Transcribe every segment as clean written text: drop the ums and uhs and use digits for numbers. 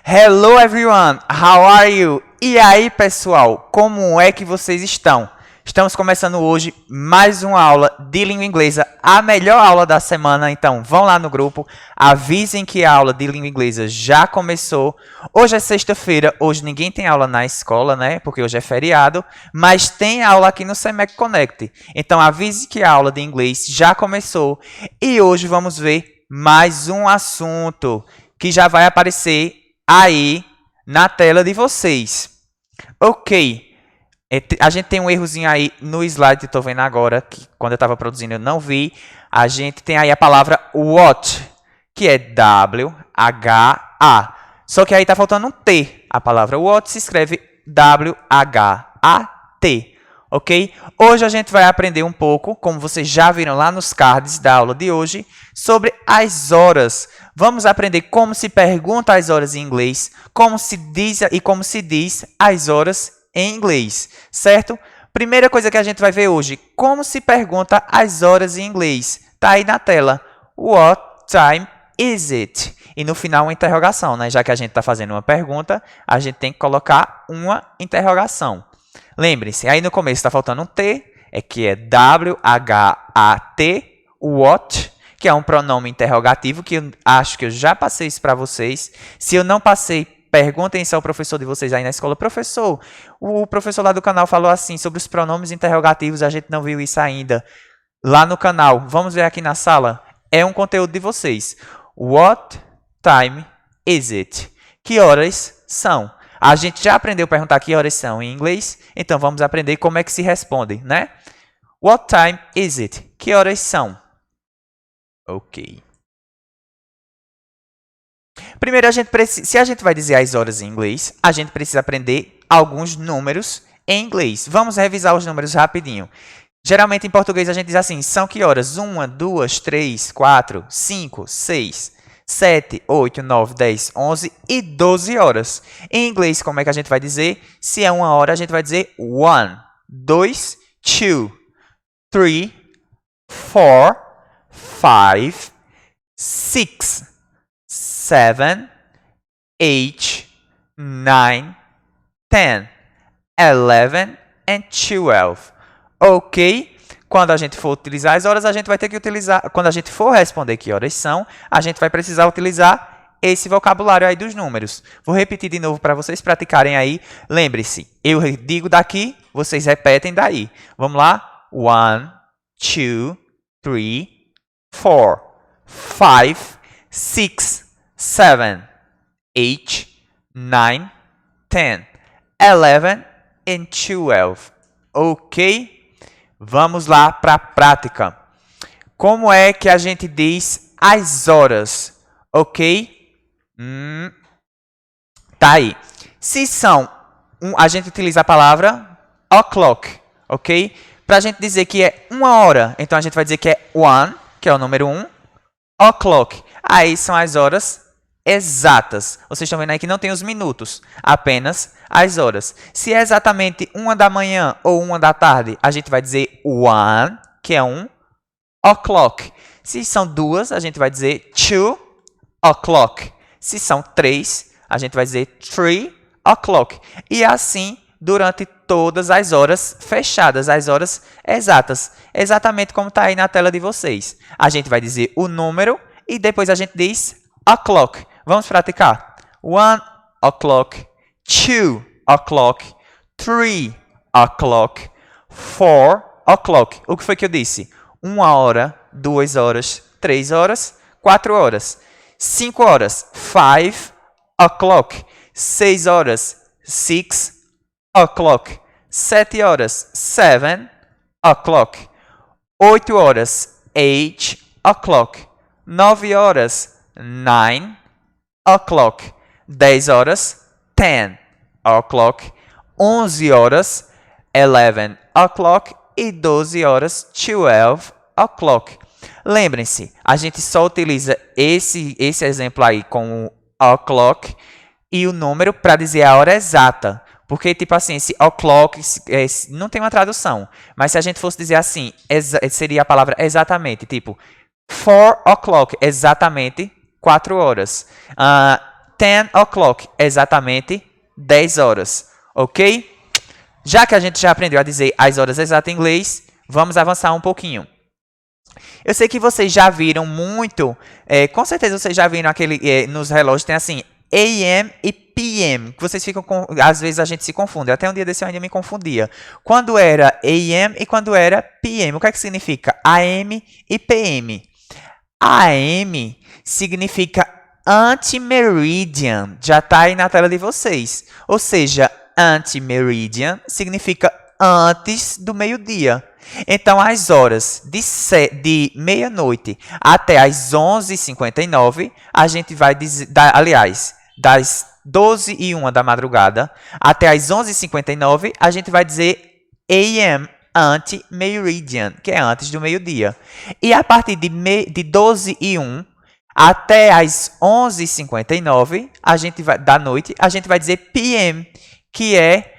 Hello everyone, how are you? E aí pessoal, como é que vocês estão? Estamos começando hoje mais uma aula de língua inglesa, a melhor aula da semana, então vão lá no grupo, avisem que a aula de língua inglesa já começou. Hoje é sexta-feira, hoje ninguém tem aula na escola, né? Porque hoje é feriado, mas tem aula aqui no CEMEC Connect. Então avise que a aula de inglês já começou e hoje vamos ver mais um assunto que já vai aparecer aí na tela de vocês. Ok. A gente tem um errozinho aí no slide, estou vendo agora, que quando eu estava produzindo eu não vi. A gente tem aí a palavra what, que é W-H-A. Só que aí está faltando um T. A palavra what se escreve W-H-A-T. Ok? Hoje a gente vai aprender um pouco, como vocês já viram lá nos cards da aula de hoje, sobre as horas. Vamos aprender como se pergunta as horas em inglês, como se diz e como se diz as horas em inglês, certo? Primeira coisa que a gente vai ver hoje, como se pergunta as horas em inglês. Tá aí na tela. What time is it? E no final uma interrogação, né? Já que a gente está fazendo uma pergunta, a gente tem que colocar uma interrogação. Lembre-se, aí no começo está faltando um T, que é W-H-A-T, what, que é um pronome interrogativo, que eu acho que eu já passei isso para vocês. Se eu não passei, perguntem isso ao professor de vocês aí na escola. Professor, o professor lá do canal falou assim sobre os pronomes interrogativos, a gente não viu isso ainda lá no canal. Vamos ver aqui na sala. É um conteúdo de vocês. What time is it? Que horas são? A gente já aprendeu a perguntar que horas são em inglês, então vamos aprender como é que se responde, né? What time is it? Que horas são? Ok. Primeiro, se a gente vai dizer as horas em inglês, a gente precisa aprender alguns números em inglês. Vamos revisar os números rapidinho. Geralmente, em português, a gente diz assim, são que horas? 1, 2, 3, 4, 5, 6, 7, 8, 9, 10, 11 e 12 horas. Em inglês, como é que a gente vai dizer? Se é 1 hora, a gente vai dizer 1, 2, 2, 3, 4, 5, 6, 7, 8, 9, 10, 11 and 12. Ok? Quando a gente for utilizar as horas, a gente vai ter que utilizar... Quando a gente for responder que horas são, a gente vai precisar utilizar esse vocabulário aí dos números. Vou repetir de novo para vocês praticarem aí. Lembre-se, eu digo daqui, vocês repetem daí. Vamos lá? 1, 2, 3, 4, 5, 6, 7, 8, 9, 10, 11 and 12. Ok? Vamos lá para a prática. Como é que a gente diz as horas? Ok? Tá aí. Se são... a gente utiliza a palavra o'clock. Ok? Para a gente dizer que é 1 hora, então a gente vai dizer que é 1, que é o número 1. O'clock. Aí são as horas exatas. Vocês estão vendo aí que não tem os minutos, apenas as horas. Se é exatamente 1 da manhã ou 1 da tarde, a gente vai dizer 1, que é 1 o'clock. Se são 2, a gente vai dizer 2 o'clock. Se são 3, a gente vai dizer 3 o'clock. E assim durante todas as horas fechadas, as horas exatas. Exatamente como está aí na tela de vocês. A gente vai dizer o número e depois a gente diz o'clock. Vamos praticar. 1 o'clock, 2 o'clock, 3 o'clock, 4 o'clock. O que foi que eu disse? 1 hora, 2 horas, 3 horas, 4 horas. 5 horas, 5 o'clock. 6 horas, 6 o'clock. 7 horas, 7 o'clock. 8 horas, 8 o'clock. 9 horas, 9 o'clock. 10 horas, 10 o'clock. 11 horas, 11 o'clock. E 12 horas, 12 o'clock. Lembrem-se, a gente só utiliza esse exemplo aí com o o'clock e o número para dizer a hora exata. Porque, tipo assim, esse o'clock não tem uma tradução. Mas se a gente fosse dizer assim, seria a palavra exatamente. Tipo, 4 o'clock, exatamente 4 horas. 10 o'clock, exatamente 10 horas, ok? Já que a gente já aprendeu a dizer as horas exatas em inglês, vamos avançar um pouquinho. Eu sei que vocês já viram muito, com certeza vocês já viram nos relógios tem assim, AM e PM, que vocês ficam às vezes a gente se confunde, até um dia desse eu ainda me confundia. Quando era AM e quando era PM, o que é que significa AM e PM? AM significa anti-meridian, já está aí na tela de vocês, ou seja, anti-meridian significa antes do meio-dia. Então, as horas de meia-noite até as 11h59, a gente vai dizer, aliás, das 12h01 da madrugada até as 11h59, a gente vai dizer AM, anti-meridian, que é antes do meio-dia. E a partir de 12h01 até as 11h59, da noite, a gente vai dizer PM, que é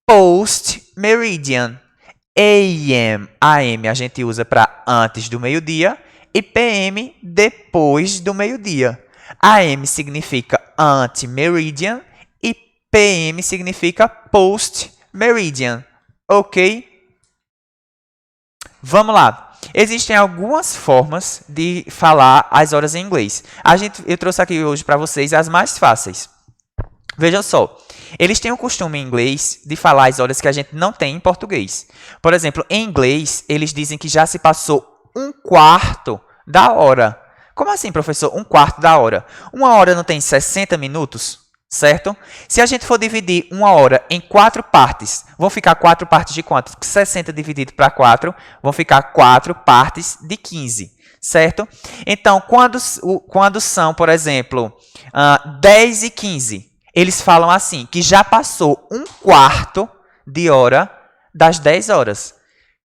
post-meridian. AM a gente usa para antes do meio-dia e PM depois do meio-dia. AM significa anti-meridian e PM significa post-meridian, ok? Vamos lá. Existem algumas formas de falar as horas em inglês. Eu trouxe aqui hoje para vocês as mais fáceis. Vejam só. Eles têm o costume em inglês de falar as horas que a gente não tem em português. Por exemplo, em inglês, eles dizem que já se passou 1/4 da hora. Como assim, professor? 1/4 da hora? Uma hora não tem 60 minutos, certo? Se a gente for dividir uma hora em 4 partes, vão ficar 4 partes de quanto? 60 dividido para 4, vão ficar 4 partes de 15, certo? Então, quando são, por exemplo, 10h15, eles falam assim, que já passou 1/4 de hora das 10 horas.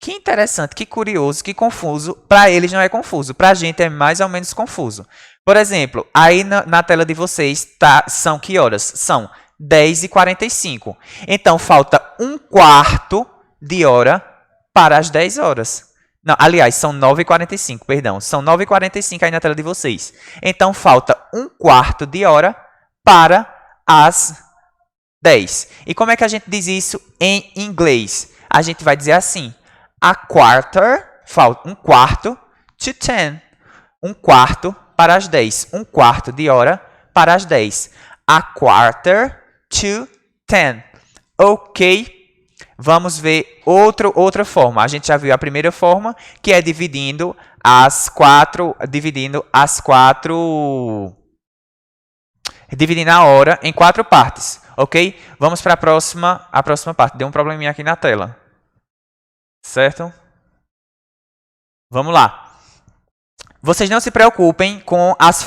Que interessante, que curioso, que confuso. Para eles não é confuso, para a gente é mais ou menos confuso. Por exemplo, aí na tela de vocês são que horas? São 10h45. Então, falta 1/4 de hora para as 10 horas. Não, aliás, são 9h45, perdão. São 9h45 aí na tela de vocês. Então, falta 1/4 de hora para as 10. E como é que a gente diz isso em inglês? A gente vai dizer assim, a quarter, falta 1/4 to 10. 1/4 para as 10. 1/4 de hora para as 10. A quarter to 10. Ok? Vamos ver outra forma. A gente já viu a primeira forma, que é dividindo a hora em 4 partes, ok? Vamos para a próxima parte. Deu um probleminha aqui na tela. Certo? Vamos lá. Vocês não se preocupem com as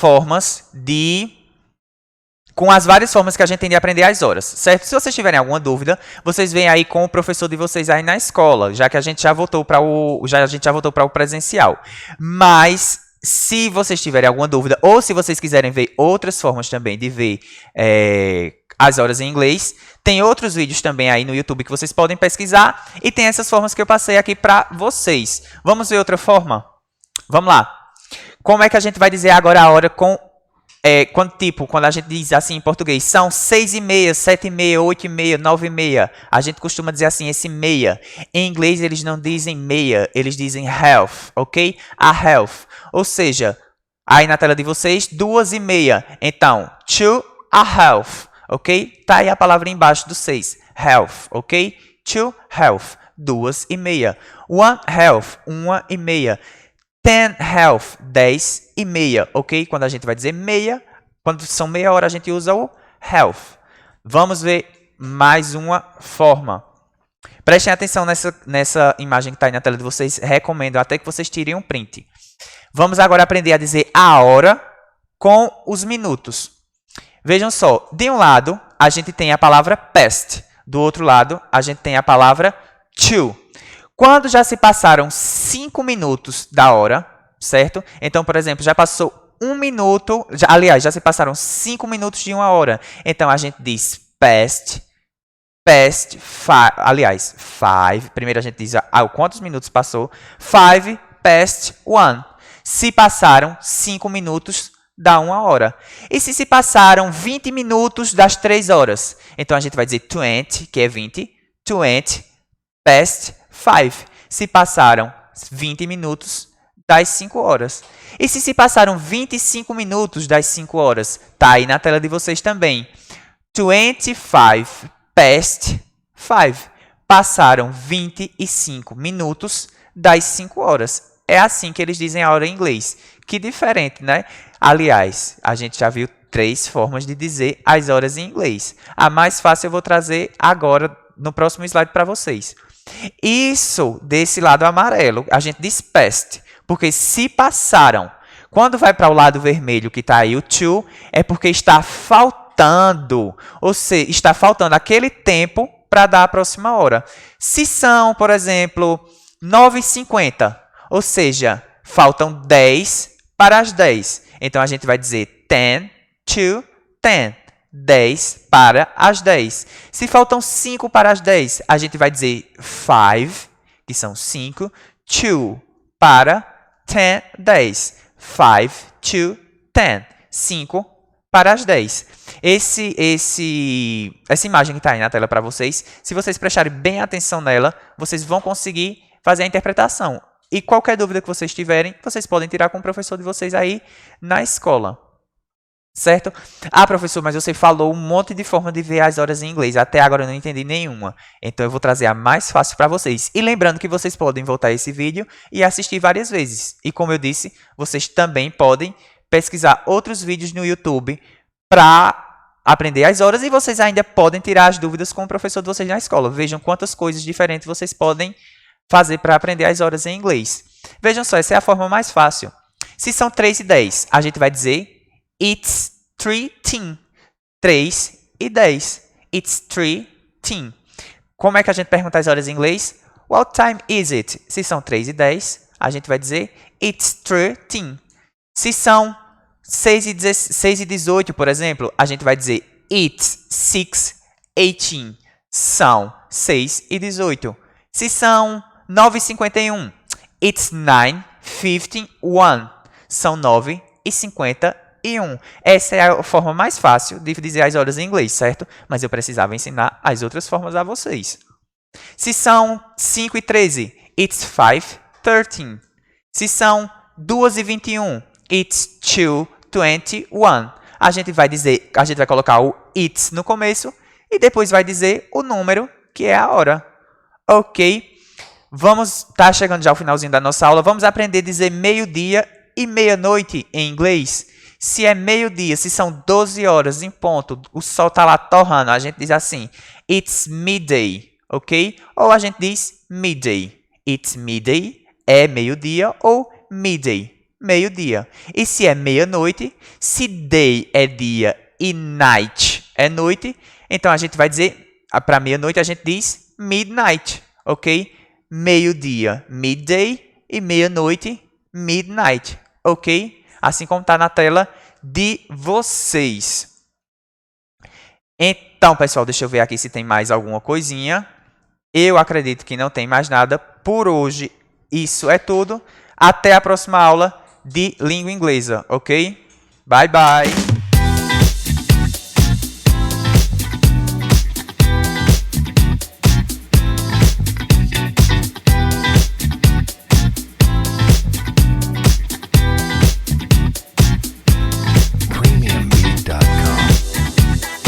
várias formas que a gente tem de aprender as horas, certo? Se vocês tiverem alguma dúvida, vocês vêm aí com o professor de vocês aí na escola, já que a gente já voltou para o presencial. Mas se vocês tiverem alguma dúvida, ou se vocês quiserem ver outras formas também de ver as horas em inglês, tem outros vídeos também aí no YouTube que vocês podem pesquisar, e tem essas formas que eu passei aqui para vocês. Vamos ver outra forma? Vamos lá. Como é que a gente vai dizer agora a hora quando a gente diz assim em português, são 6h30, 7h30, 8h30, 9h30. A gente costuma dizer assim, esse meia. Em inglês, eles não dizem meia, eles dizem half, ok? A half. Ou seja, aí na tela de vocês, 2h30. Então, 2:30, ok? Tá aí a palavra embaixo do 6, half, ok? 2:30, 2h30. 1:30, 1h30. 10:30, 10h30, ok? Quando a gente vai dizer meia, quando são meia hora, a gente usa o half. Vamos ver mais uma forma. Prestem atenção nessa imagem que está aí na tela de vocês. Recomendo até que vocês tirem um print. Vamos agora aprender a dizer a hora com os minutos. Vejam só, de um lado, a gente tem a palavra past. Do outro lado, a gente tem a palavra to. Quando já se passaram 5 minutos da hora, certo? Então, por exemplo, já passou 1 minuto, já se passaram 5 minutos de 1 hora. Então, a gente diz past, aliás, 5. Primeiro a gente diz quantos minutos passou. 5 past 1. Se passaram 5 minutos dá 1 hora. E se passaram 20 minutos das 3 horas? Então, a gente vai dizer 20, que é 20, 20 past 5. Se passaram 20 minutos das 5 horas. E se passaram 25 minutos das 5 horas? Tá aí na tela de vocês também. 25 past 5. Passaram 25 minutos das 5 horas. É assim que eles dizem a hora em inglês. Que diferente, né? Aliás, a gente já viu 3 formas de dizer as horas em inglês. A mais fácil eu vou trazer agora no próximo slide para vocês. Isso, desse lado amarelo, a gente diz past, porque se passaram. Quando vai para o lado vermelho, que está aí o to, é porque está faltando, ou seja, está faltando aquele tempo para dar a próxima hora. Se são, por exemplo, 9h50, ou seja, faltam 10 para as 10. Então, a gente vai dizer 10 to 10. 10 para as 10. Se faltam 5 para as 10, a gente vai dizer 5, que são 5, to para 10, 10. 5 to 10. 5 para as 10. Essa imagem que está aí na tela para vocês, se vocês prestarem bem atenção nela, vocês vão conseguir fazer a interpretação. E qualquer dúvida que vocês tiverem, vocês podem tirar com o professor de vocês aí na escola. Certo? Ah, professor, mas você falou um monte de forma de ver as horas em inglês. Até agora eu não entendi nenhuma. Então, eu vou trazer a mais fácil para vocês. E lembrando que vocês podem voltar a esse vídeo e assistir várias vezes. E como eu disse, vocês também podem pesquisar outros vídeos no YouTube para aprender as horas. E vocês ainda podem tirar as dúvidas com o professor de vocês na escola. Vejam quantas coisas diferentes vocês podem fazer para aprender as horas em inglês. Vejam só, essa é a forma mais fácil. Se são 3h10, a gente vai dizer It's 3:10. 3:10. It's 3:10. Como é que a gente pergunta as horas em inglês? What time is it? Se são 3:10, a gente vai dizer It's 3:10. Se são 6h18, por exemplo, a gente vai dizer It's 6:18. São 6h18. Se são 9h51, It's 9:51. São 9h51. Essa é a forma mais fácil de dizer as horas em inglês, certo? Mas eu precisava ensinar as outras formas a vocês. Se são 5h13, it's 5:13. Se são 2h21, it's 2:21. A gente vai colocar o it's no começo e depois vai dizer o número, que é a hora. Ok? Tá chegando já ao finalzinho da nossa aula. Vamos aprender a dizer meio-dia e meia-noite em inglês. Se é meio-dia, se são 12 horas em ponto, o sol está lá torrando, a gente diz assim, it's midday, ok? Ou a gente diz midday. It's midday, é meio-dia, ou midday, meio-dia. E se é meia-noite, se day é dia e night é noite, então a gente vai dizer, para meia-noite a gente diz midnight, ok? Meio-dia, midday, e meia-noite, midnight, ok? Assim como está na tela de vocês. Então, pessoal, deixa eu ver aqui se tem mais alguma coisinha. Eu acredito que não tem mais nada. Por hoje, isso é tudo. Até a próxima aula de língua inglesa, ok? Bye, bye!